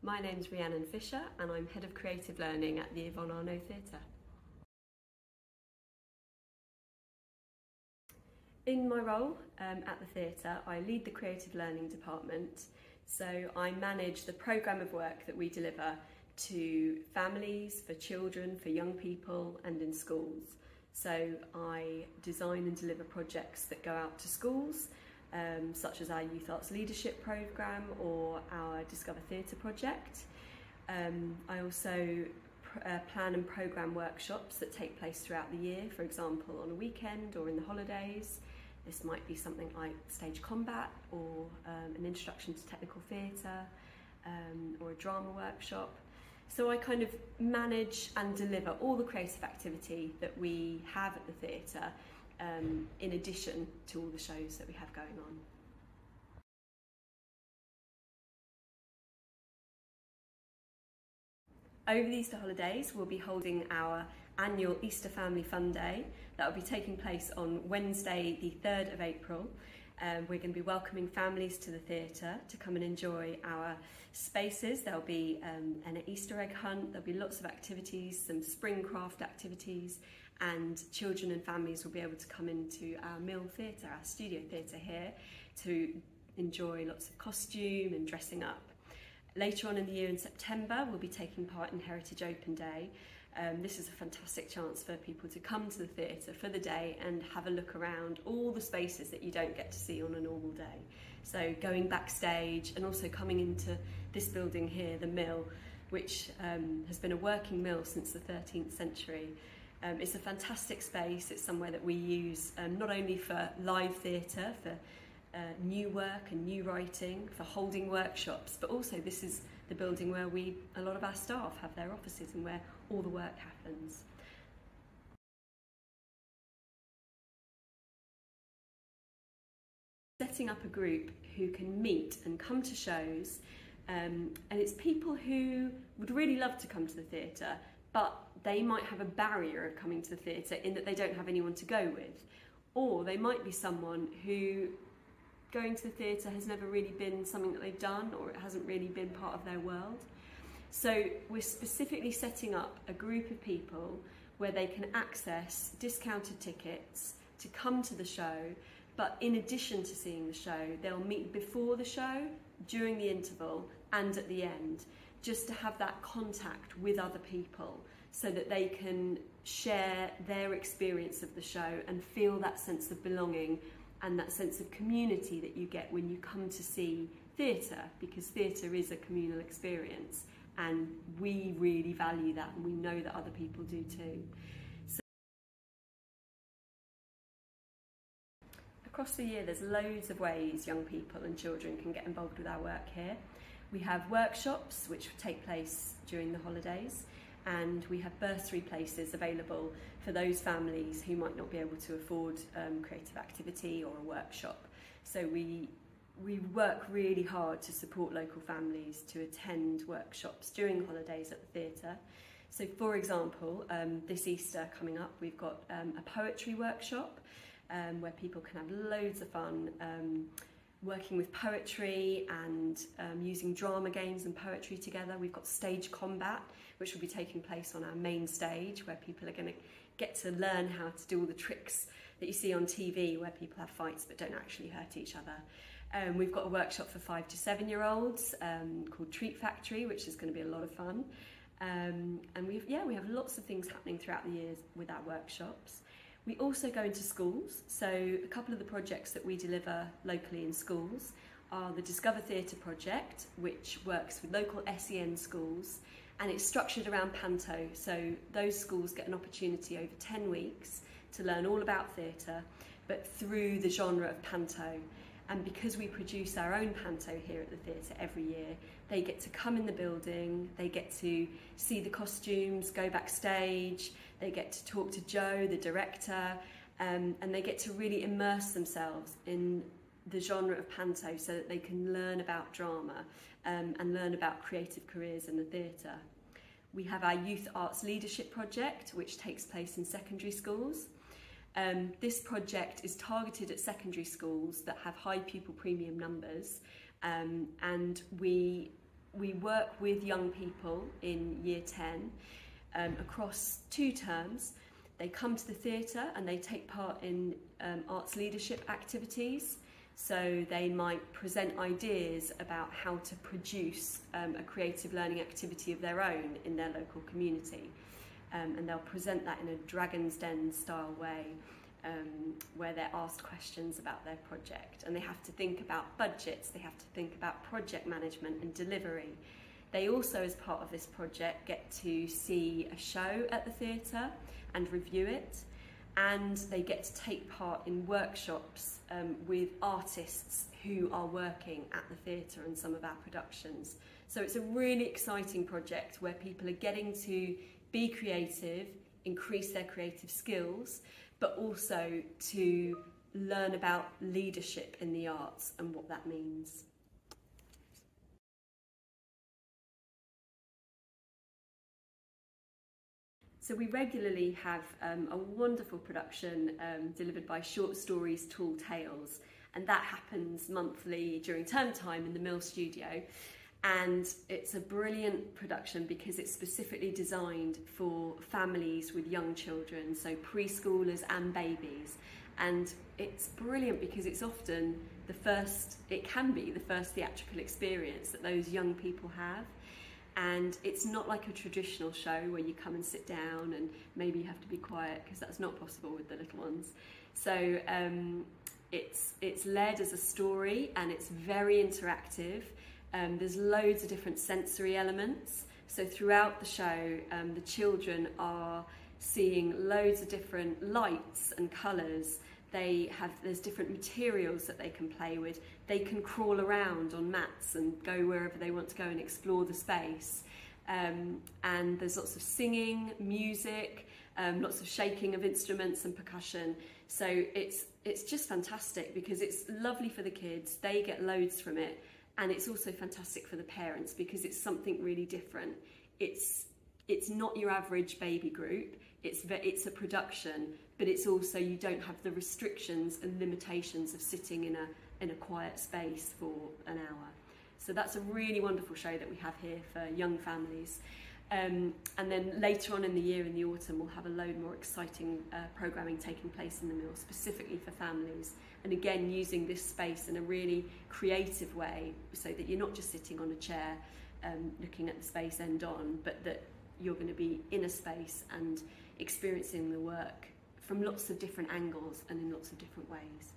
My name's Rhiannon Fisher and I'm Head of Creative Learning at the Yvonne Arnaud Theatre. In my role at the theatre, I lead the Creative Learning department, so I manage the programme of work that we deliver to families, for children, for young people and in schools. So I design and deliver projects that go out to schools, such as our Youth Arts Leadership Programme or our Discover Theatre project. I also plan and programme workshops that take place throughout the year, for example on a weekend or in the holidays. This might be something like stage combat or an introduction to technical theatre or a drama workshop. So I kind of manage and deliver all the creative activity that we have at the theatre in addition to all the shows that we have going on. Over the Easter holidays, we'll be holding our annual Easter Family Fun Day. That will be taking place on Wednesday, the 3rd of April. We're going to be welcoming families to the theatre to come and enjoy our spaces. There'll be an Easter egg hunt, there'll be lots of activities, some spring craft activities, and children and families will be able to come into our Mill Theatre, our studio theatre here, to enjoy lots of costume and dressing up. Later on in the year in September, we'll be taking part in Heritage Open Day. This is a fantastic chance for people to come to the theatre for the day and have a look around all the spaces that you don't get to see on a normal day. So going backstage and also coming into this building here, the Mill, which has been a working mill since the 13th century. It's a fantastic space. It's somewhere that we use not only for live theatre, for new work and new writing, for holding workshops, but also this is the building where a lot of our staff have their offices and where all the work happens. Setting up a group who can meet and come to shows, and it's people who would really love to come to the theatre, but they might have a barrier of coming to the theatre in that they don't have anyone to go with, or they might be someone who going to the theatre has never really been something that they've done, or it hasn't really been part of their world. So we're specifically setting up a group of people where they can access discounted tickets to come to the show, but in addition to seeing the show, they'll meet before the show, during the interval and at the end, just to have that contact with other people so that they can share their experience of the show and feel that sense of belonging and that sense of community that you get when you come to see theatre, because theatre is a communal experience and we really value that and we know that other people do too. So across the year there's loads of ways young people and children can get involved with our work here. We have workshops which take place during the holidays, and we have bursary places available for those families who might not be able to afford creative activity or a workshop. So we work really hard to support local families to attend workshops during the holidays at the theatre. So for example, this Easter coming up, we've got a poetry workshop where people can have loads of fun working with poetry and using drama games and poetry together. We've got stage combat, which will be taking place on our main stage, where people are going to get to learn how to do all the tricks that you see on TV, where people have fights but don't actually hurt each other. We've got a workshop for 5 to 7-year-olds called Treat Factory, which is going to be a lot of fun. And we have lots of things happening throughout the years with our workshops. We also go into schools, so a couple of the projects that we deliver locally in schools are the Discover Theatre project, which works with local SEN schools, and it's structured around panto, so those schools get an opportunity over 10 weeks to learn all about theatre, but through the genre of panto. And because we produce our own panto here at the theatre every year, they get to come in the building, they get to see the costumes, go backstage, they get to talk to Joe, the director, and they get to really immerse themselves in the genre of panto so that they can learn about drama and learn about creative careers in the theatre. We have our Youth Arts Leadership project, which takes place in secondary schools. This project is targeted at secondary schools that have high pupil premium numbers, and we we work with young people in year 10 across 2 terms. They come to the theatre and they take part in arts leadership activities. So they might present ideas about how to produce a creative learning activity of their own in their local community. And they'll present that in a Dragon's Den style way, where they're asked questions about their project. And they have to think about budgets, they have to think about project management and delivery. They also, as part of this project, get to see a show at the theatre and review it. And they get to take part in workshops with artists who are working at the theatre and some of our productions. So it's a really exciting project where people are getting to be creative, increase their creative skills, but also to learn about leadership in the arts and what that means. So we regularly have a wonderful production delivered by Short Stories, Tall Tales, and that happens monthly during term time in the Mill Studio. And it's a brilliant production because it's specifically designed for families with young children, so preschoolers and babies. And it's brilliant because it's often it can be the first theatrical experience that those young people have. And it's not like a traditional show where you come and sit down and maybe you have to be quiet, because that's not possible with the little ones. So it's led as a story and it's very interactive. There's loads of different sensory elements. So throughout the show, the children are seeing loads of different lights and colours. There's different materials that they can play with. They can crawl around on mats and go wherever they want to go and explore the space. And there's lots of singing, music, lots of shaking of instruments and percussion. So it's just fantastic because it's lovely for the kids. They get loads from it. And it's also fantastic for the parents because it's something really different. It's not your average baby group. It's a production, but it's also, you don't have the restrictions and limitations of sitting in a quiet space for an hour. So that's a really wonderful show that we have here for young families. And then later on in the year, in the autumn, we'll have a load more exciting programming taking place in the Mill, specifically for families. And again, using this space in a really creative way, so that you're not just sitting on a chair looking at the space end on, but that you're going to be in a space and experiencing the work from lots of different angles and in lots of different ways.